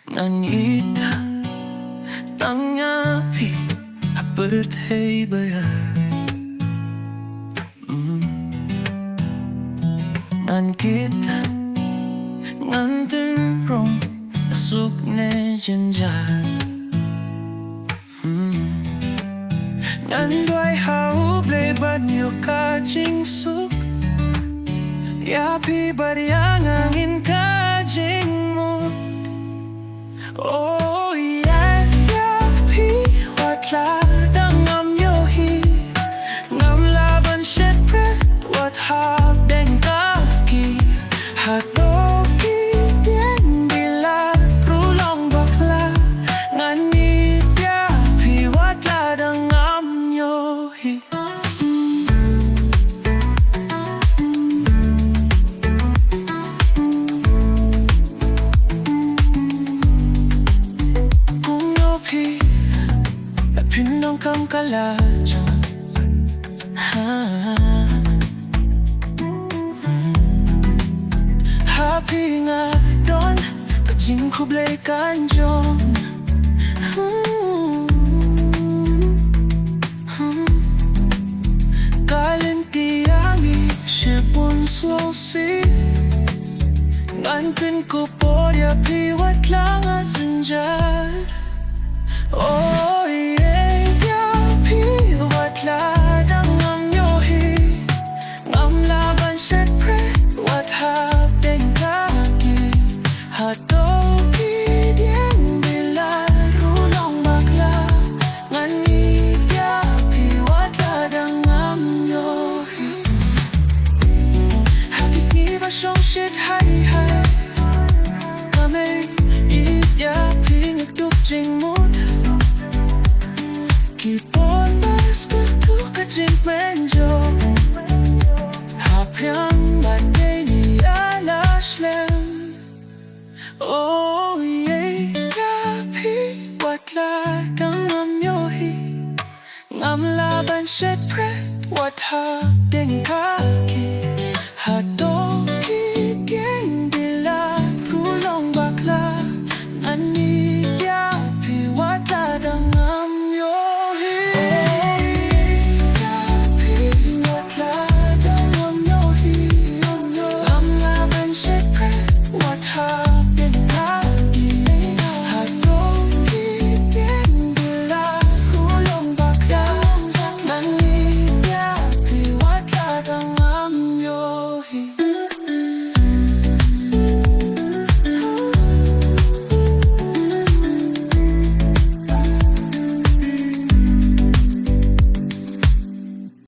Ngan tanga pyrthei baiar Ngan ngan tynrong suk ne jynjar Ngan dwai ublei banyo ka jing suk Ya pi baiar ngin ka jing mo Oh ieid watla ngam iohi Ngam laban shet pret hapdeng Hato diengbilat bakla Ngan watla ngam iohi Kumno pyndonkam ka lajong nga don jing khublei kan jong lynti shibun sngewsih Ngan pynkup pi watla nga jynjar Oh ieid watla ngam iohi Ngam laban shet pret hapdeng Hato diengbilat bakla Ngan watla ngam iohi Habis ngiba shong shet hai Kame ngikduk jing mut Kipon bas kutuk ka jing menjong Hapdeng badai Oh ieid watla ngam iohi Ngam laban shet pret hapdeng Hato diengbilat bakla Ngan